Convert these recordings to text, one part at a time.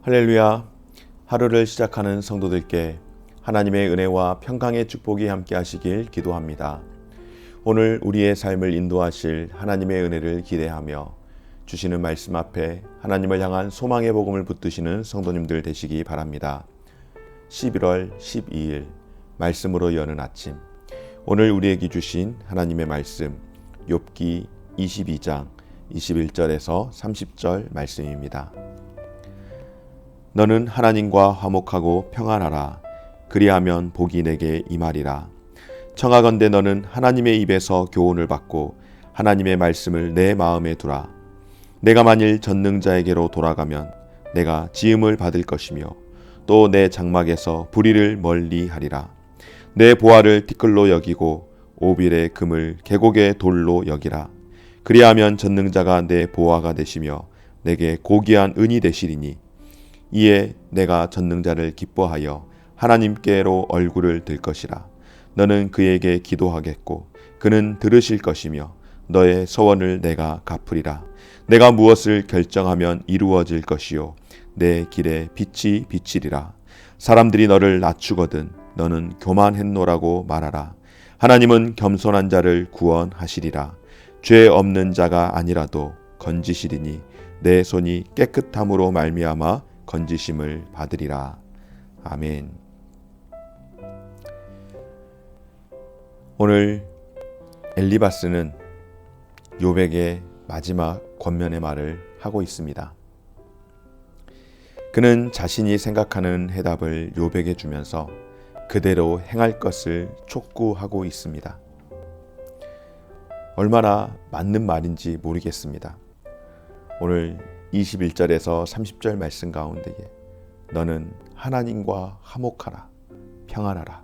할렐루야. 하루를 시작하는 성도들께 하나님의 은혜와 평강의 축복이 함께 하시길 기도합니다. 오늘 우리의 삶을 인도하실 하나님의 은혜를 기대하며 주시는 말씀 앞에 하나님을 향한 소망의 복음을 붙드시는 성도님들 되시기 바랍니다. 11월 12일 말씀으로 여는 아침, 오늘 우리에게 주신 하나님의 말씀 욥기 22장 21절에서 30절 말씀입니다. 너는 하나님과 화목하고 평안하라. 그리하면 복이 내게 임하리라. 청하건대 너는 하나님의 입에서 교훈을 받고 하나님의 말씀을 내 마음에 두라. 내가 만일 전능자에게로 돌아가면 내가 지음을 받을 것이며 또 내 장막에서 불의를 멀리 하리라. 내 보화를 티끌로 여기고 오빌의 금을 계곡의 돌로 여기라. 그리하면 전능자가 내 보화가 되시며 내게 고귀한 은이 되시리니 이에 내가 전능자를 기뻐하여 하나님께로 얼굴을 들 것이라. 너는 그에게 기도하겠고 그는 들으실 것이며 너의 소원을 내가 갚으리라. 내가 무엇을 결정하면 이루어질 것이요 내 길에 빛이 비치리라. 사람들이 너를 낮추거든 너는 교만했노라고 말하라. 하나님은 겸손한 자를 구원하시리라. 죄 없는 자가 아니라도 건지시리니 내 손이 깨끗함으로 말미암아 건지심을 받으리라. 아멘. 오늘 엘리바스는 욥에게 마지막 권면의 말을 하고 있습니다. 그는 자신이 생각하는 해답을 욥에게 주면서 그대로 행할 것을 촉구하고 있습니다. 얼마나 맞는 말인지 모르겠습니다. 오늘 21절에서 30절 말씀 가운데에 너는 하나님과 화목하라, 평안하라.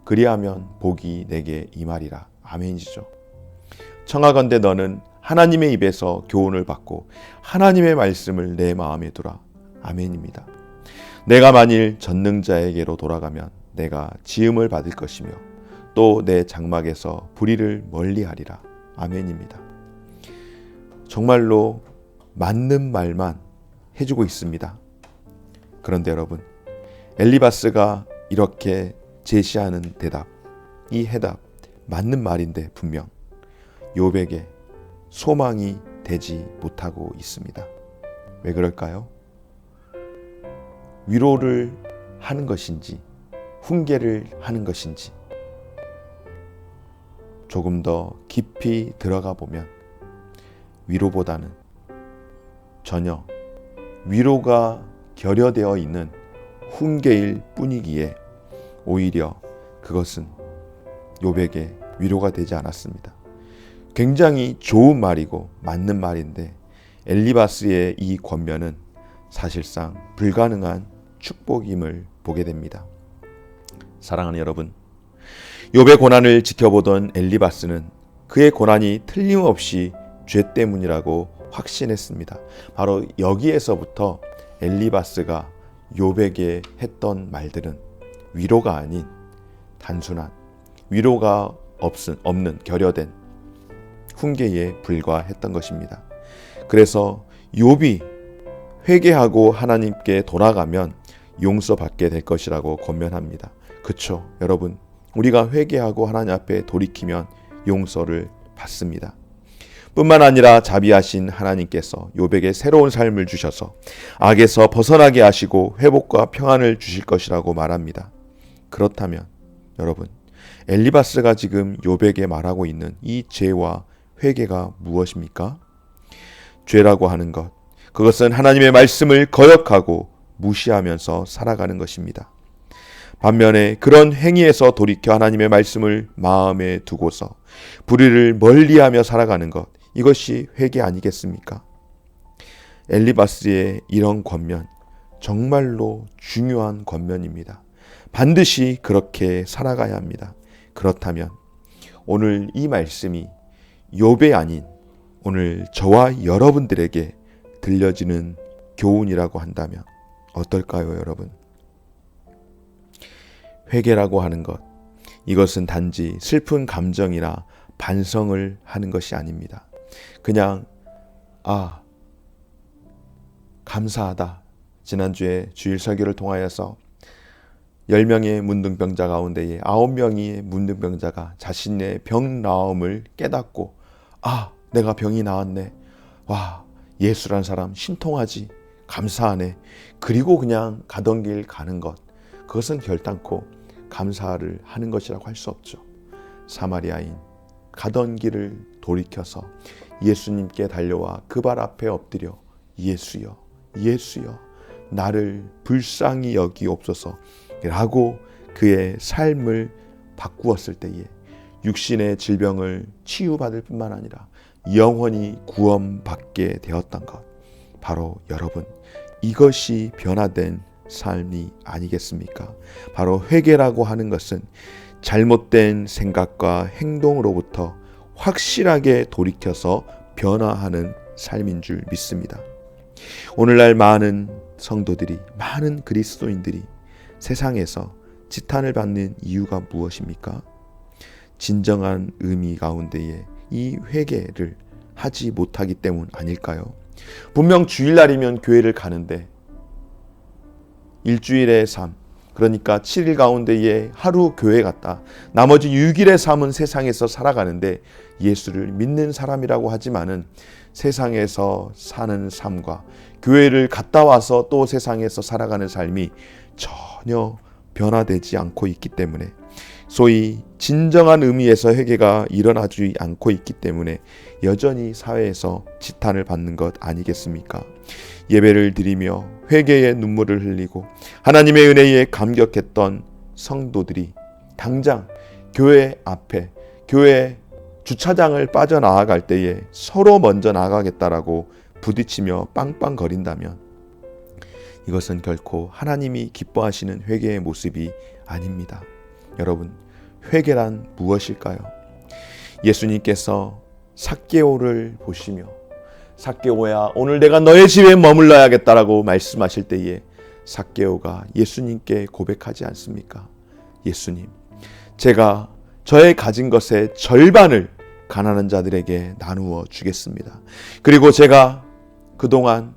그리하면 복이 내게 임하리라. 아멘이죠. 청하건대 너는 하나님의 입에서 교훈을 받고 하나님의 말씀을 내 마음에 두라. 아멘입니다. 내가 만일 전능자에게로 돌아가면 내가 지음을 받을 것이며 또 내 장막에서 불의를 멀리하리라. 아멘입니다. 정말로 맞는 말만 해주고 있습니다. 그런데 여러분, 엘리바스가 이렇게 제시하는 대답, 이 해답 맞는 말인데 분명 욥에게 소망이 되지 못하고 있습니다. 왜 그럴까요? 위로를 하는 것인지 훈계를 하는 것인지 조금 더 깊이 들어가 보면 위로보다는 전혀 위로가 결여되어 있는 훈계일 뿐이기에 오히려 그것은 욥에게 위로가 되지 않았습니다. 굉장히 좋은 말이고 맞는 말인데 엘리바스의 이 권면은 사실상 불가능한 축복임을 보게 됩니다. 사랑하는 여러분, 욥의 고난을 지켜보던 엘리바스는 그의 고난이 틀림없이 죄 때문이라고 확신했습니다. 바로 여기에서부터 엘리바스가 욥에게 했던 말들은 위로가 아닌 단순한 위로가 없는 결여된 훈계에 불과했던 것입니다. 그래서 욥이 회개하고 하나님께 돌아가면 용서받게 될 것이라고 권면합니다. 그렇죠, 여러분. 우리가 회개하고 하나님 앞에 돌이키면 용서를 받습니다. 뿐만 아니라 자비하신 하나님께서 욥에게 새로운 삶을 주셔서 악에서 벗어나게 하시고 회복과 평안을 주실 것이라고 말합니다. 그렇다면 여러분, 엘리바스가 지금 욥에게 말하고 있는 이 죄와 회개가 무엇입니까? 죄라고 하는 것, 그것은 하나님의 말씀을 거역하고 무시하면서 살아가는 것입니다. 반면에 그런 행위에서 돌이켜 하나님의 말씀을 마음에 두고서 불의를 멀리하며 살아가는 것, 이것이 회개 아니겠습니까? 엘리바스의 이런 권면, 정말로 중요한 권면입니다. 반드시 그렇게 살아가야 합니다. 그렇다면 오늘 이 말씀이 욥이 아닌 오늘 저와 여러분들에게 들려지는 교훈이라고 한다면 어떨까요, 여러분? 회개라고 하는 것, 이것은 단지 슬픈 감정이나 반성을 하는 것이 아닙니다. 그냥 감사하다, 지난주에 주일 설교를 통하여서 10명의 문둥병자 가운데에 9명의 문둥병자가 자신의 병 나음을 깨닫고 내가 병이 나았네. 와, 예수란 사람 신통하지. 감사하네. 그리고 그냥 가던 길 가는 것. 그것은 결단코 감사를 하는 것이라고 할 수 없죠. 사마리아인 가던 길을 돌이켜서 예수님께 달려와 그 발 앞에 엎드려 예수여, 예수여, 나를 불쌍히 여기옵소서 라고 그의 삶을 바꾸었을 때에 육신의 질병을 치유받을 뿐만 아니라 영원히 구원받게 되었던 것. 바로 여러분, 이것이 변화된 삶이 아니겠습니까? 바로 회개라고 하는 것은 잘못된 생각과 행동으로부터 확실하게 돌이켜서 변화하는 삶인 줄 믿습니다. 오늘날 많은 성도들이, 많은 그리스도인들이 세상에서 지탄을 받는 이유가 무엇입니까? 진정한 의미 가운데에 이 회개를 하지 못하기 때문 아닐까요? 분명 주일날이면 교회를 가는데 일주일의 삶, 그러니까 7일 가운데에 하루 교회 갔다 나머지 6일의 삶은 세상에서 살아가는데 예수를 믿는 사람이라고 하지만은 세상에서 사는 삶과 교회를 갔다 와서 또 세상에서 살아가는 삶이 전혀 변화되지 않고 있기 때문에, 소위 진정한 의미에서 회개가 일어나지 않고 있기 때문에 여전히 사회에서 지탄을 받는 것 아니겠습니까? 예배를 드리며 회개의 눈물을 흘리고 하나님의 은혜에 감격했던 성도들이 당장 교회 앞에, 교회 주차장을 빠져나아갈 때에 서로 먼저 나가겠다라고 부딪히며 빵빵거린다면 이것은 결코 하나님이 기뻐하시는 회개의 모습이 아닙니다. 여러분, 회개란 무엇일까요? 예수님께서 삭개오를 보시며 삭개오야, 오늘 내가 너의 집에 머물러야겠다라고 말씀하실 때에 삭개오가 예수님께 고백하지 않습니까? 예수님, 제가 저의 가진 것의 절반을 가난한 자들에게 나누어 주겠습니다. 그리고 제가 그동안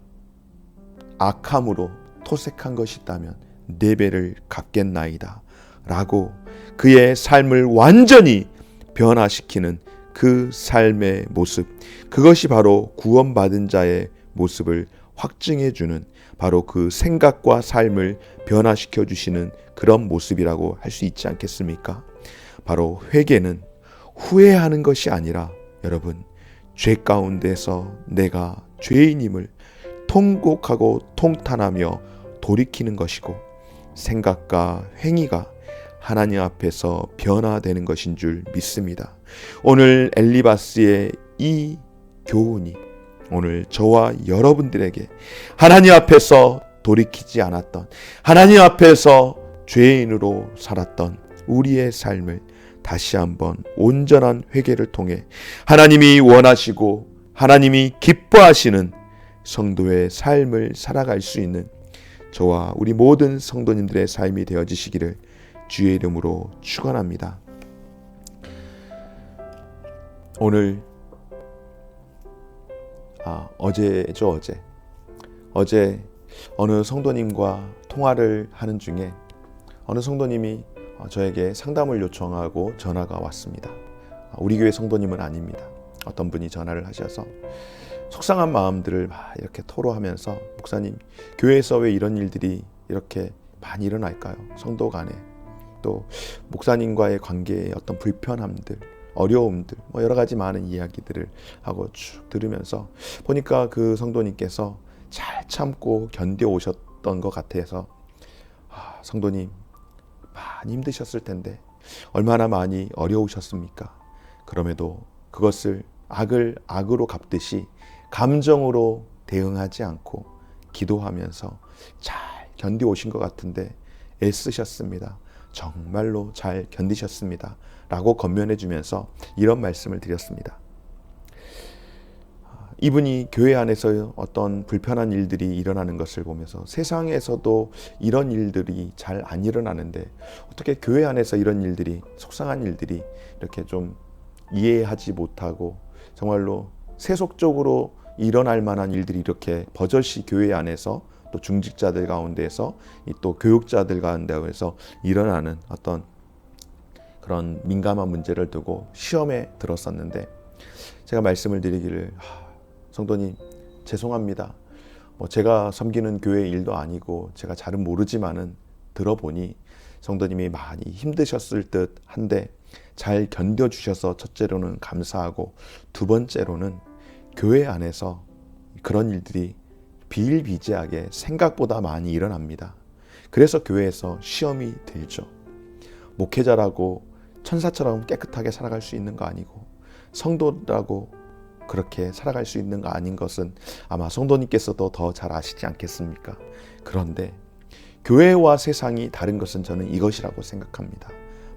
악함으로 토색한 것이 있다면 4배를 갚겠나이다 라고 그의 삶을 완전히 변화시키는 그 삶의 모습, 그것이 바로 구원받은 자의 모습을 확증해 주는, 바로 그 생각과 삶을 변화시켜 주시는 그런 모습이라고 할 수 있지 않겠습니까? 바로 회개는 후회하는 것이 아니라 여러분, 죄 가운데서 내가 죄인임을 통곡하고 통탄하며 돌이키는 것이고, 생각과 행위가 하나님 앞에서 변화되는 것인 줄 믿습니다. 오늘 엘리바스의 이 교훈이 오늘 저와 여러분들에게 하나님 앞에서 돌이키지 않았던, 하나님 앞에서 죄인으로 살았던 우리의 삶을 다시 한번 온전한 회개를 통해 하나님이 원하시고 하나님이 기뻐하시는 성도의 삶을 살아갈 수 있는 저와 우리 모든 성도님들의 삶이 되어지시기를 주의 이름으로 축원합니다. 오늘 어제 어느 성도님과 통화를 하는 중에 어느 성도님이 저에게 상담을 요청하고 전화가 왔습니다. 우리 교회 성도님은 아닙니다. 어떤 분이 전화를 하셔서 속상한 마음들을 막 이렇게 토로하면서, 목사님, 교회에서 왜 이런 일들이 이렇게 많이 일어날까요? 성도 간에, 또 목사님과의 관계에 어떤 불편함들, 어려움들, 여러 가지 많은 이야기들을 하고 쭉 들으면서 보니까 그 성도님께서 잘 참고 견뎌 오셨던 것 같아서, 성도님 많이 힘드셨을 텐데 얼마나 많이 어려우셨습니까? 그럼에도 그것을 악을 악으로 갚듯이 감정으로 대응하지 않고 기도하면서 잘 견뎌 오신 것 같은데 애쓰셨습니다. 정말로 잘 견디셨습니다. 라고 건면해 주면서 이런 말씀을 드렸습니다. 이분이 교회 안에서 어떤 불편한 일들이 일어나는 것을 보면서 세상에서도 이런 일들이 잘 안 일어나는데 어떻게 교회 안에서 이런 일들이, 속상한 일들이 이렇게 좀 이해하지 못하고 정말로 세속적으로 일어날 만한 일들이 이렇게 버젓이 교회 안에서 또 중직자들 가운데에서 또 교육자들 가운데에서 일어나는 어떤 그런 민감한 문제를 두고 시험에 들었었는데, 제가 말씀을 드리기를, 성도님 죄송합니다. 제가 섬기는 교회 일도 아니고 제가 잘은 모르지만은 들어보니 성도님이 많이 힘드셨을 듯 한데 잘 견뎌주셔서 첫째로는 감사하고, 두 번째로는 교회 안에서 그런 일들이 비일비재하게 생각보다 많이 일어납니다. 그래서 교회에서 시험이 들죠. 목회자라고 천사처럼 깨끗하게 살아갈 수 있는 거 아니고, 성도라고 그렇게 살아갈 수 있는 거 아닌 것은 아마 성도님께서도 더 잘 아시지 않겠습니까? 그런데 교회와 세상이 다른 것은 저는 이것이라고 생각합니다.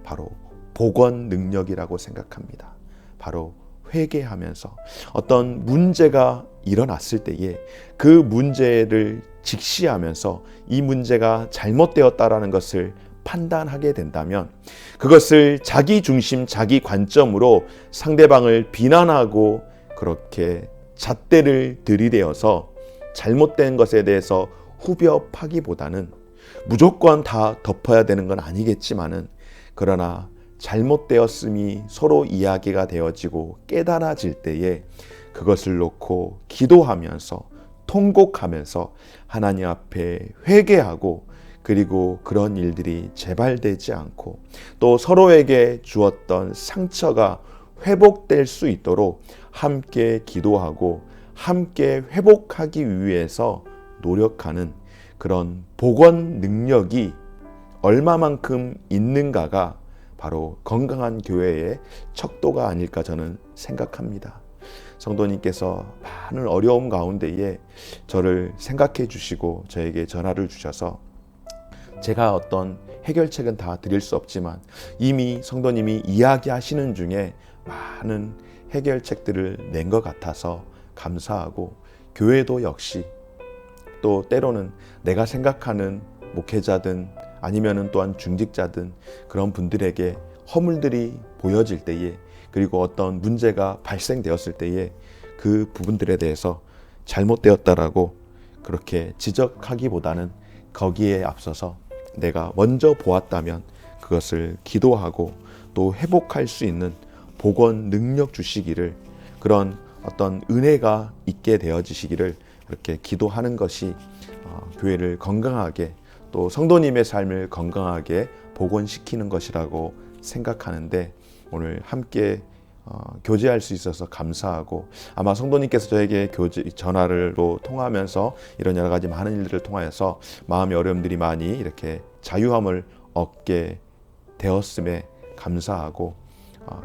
바로 복원 능력이라고 생각합니다. 바로 회개하면서 어떤 문제가 일어났을 때에 그 문제를 직시하면서 이 문제가 잘못되었다라는 것을 판단하게 된다면, 그것을 자기 중심, 자기 관점으로 상대방을 비난하고 그렇게 잣대를 들이대어서 잘못된 것에 대해서 후벼 파기보다는, 무조건 다 덮어야 되는 건 아니겠지만은, 그러나 잘못되었음이 서로 이야기가 되어지고 깨달아질 때에 그것을 놓고 기도하면서 통곡하면서 하나님 앞에 회개하고, 그리고 그런 일들이 재발되지 않고 또 서로에게 주었던 상처가 회복될 수 있도록 함께 기도하고 함께 회복하기 위해서 노력하는 그런 복원 능력이 얼마만큼 있는가가 바로 건강한 교회의 척도가 아닐까 저는 생각합니다. 성도님께서 많은 어려움 가운데에 저를 생각해 주시고 저에게 전화를 주셔서, 제가 어떤 해결책은 다 드릴 수 없지만 이미 성도님이 이야기하시는 중에 많은 해결책들을 낸 것 같아서 감사하고, 교회도 역시 또 때로는 내가 생각하는 목회자든 아니면은 또한 중직자든 그런 분들에게 허물들이 보여질 때에, 그리고 어떤 문제가 발생되었을 때에 그 부분들에 대해서 잘못되었다라고 그렇게 지적하기보다는 거기에 앞서서 내가 먼저 보았다면 그것을 기도하고 또 회복할 수 있는 복원 능력 주시기를, 그런 어떤 은혜가 있게 되어지시기를 그렇게 기도하는 것이 교회를 건강하게, 또 성도님의 삶을 건강하게 복원시키는 것이라고 생각하는데, 오늘 함께 교제할 수 있어서 감사하고, 아마 성도님께서 저에게 전화로 통화하면서 이런 여러 가지 많은 일들을 통하여서 마음의 어려움들이 많이 이렇게 자유함을 얻게 되었음에 감사하고,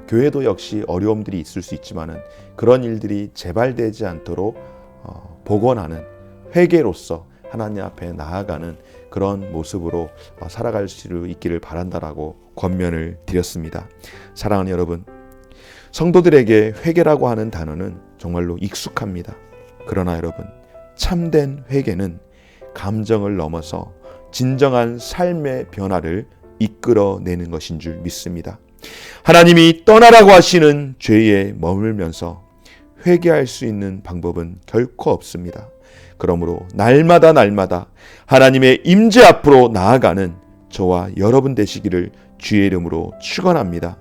교회도 역시 어려움들이 있을 수 있지만은 그런 일들이 재발되지 않도록 복원하는 회개로서 하나님 앞에 나아가는 그런 모습으로 살아갈 수 있기를 바란다라고 권면을 드렸습니다. 사랑하는 여러분, 성도들에게 회개라고 하는 단어는 정말로 익숙합니다. 그러나 여러분, 참된 회개는 감정을 넘어서 진정한 삶의 변화를 이끌어내는 것인 줄 믿습니다. 하나님이 떠나라고 하시는 죄에 머물면서 회개할 수 있는 방법은 결코 없습니다. 그러므로 날마다 하나님의 임재 앞으로 나아가는 저와 여러분 되시기를 주의 이름으로 축원합니다.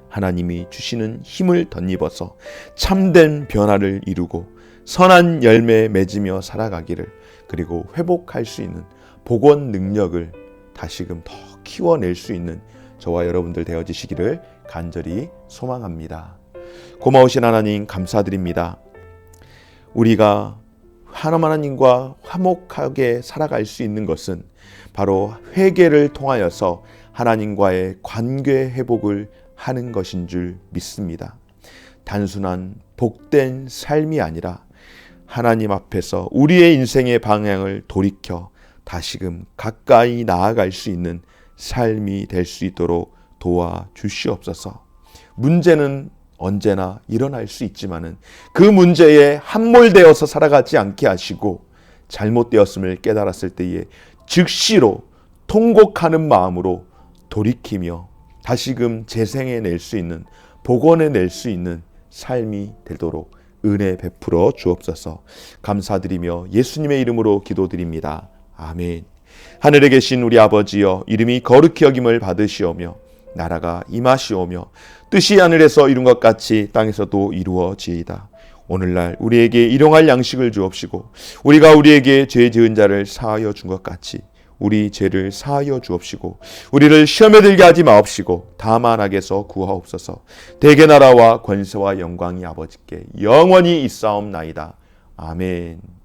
하나님이 주시는 힘을 덧입어서 참된 변화를 이루고 선한 열매 맺으며 살아가기를, 그리고 회복할 수 있는 복원 능력을 다시금 더 키워낼 수 있는 저와 여러분들 되어지시기를 간절히 소망합니다. 고마우신 하나님 감사드립니다. 우리가 하나님과 화목하게 살아갈 수 있는 것은 바로 회개를 통하여서 하나님과의 관계 회복을 하는 것인 줄 믿습니다. 단순한 복된 삶이 아니라 하나님 앞에서 우리의 인생의 방향을 돌이켜 다시금 가까이 나아갈 수 있는 삶이 될 수 있도록 도와주시옵소서. 문제는 언제나 일어날 수 있지만은 그 문제에 함몰되어서 살아가지 않게 하시고, 잘못되었음을 깨달았을 때에 즉시로 통곡하는 마음으로 돌이키며 다시금 재생해낼 수 있는, 복원해낼 수 있는 삶이 되도록 은혜 베풀어 주옵소서. 감사드리며 예수님의 이름으로 기도드립니다. 아멘. 하늘에 계신 우리 아버지여, 이름이 거룩히 여김을 받으시오며 나라가 임하시오며 뜻이 하늘에서 이룬 것 같이 땅에서도 이루어지이다. 오늘날 우리에게 일용할 양식을 주옵시고 우리가 우리에게 죄 지은 자를 사하여 준 것 같이 우리 죄를 사하여 주옵시고 우리를 시험에 들게 하지 마옵시고 다만 악에서 구하옵소서. 대개 나라와 권세와 영광이 아버지께 영원히 있사옵나이다. 아멘.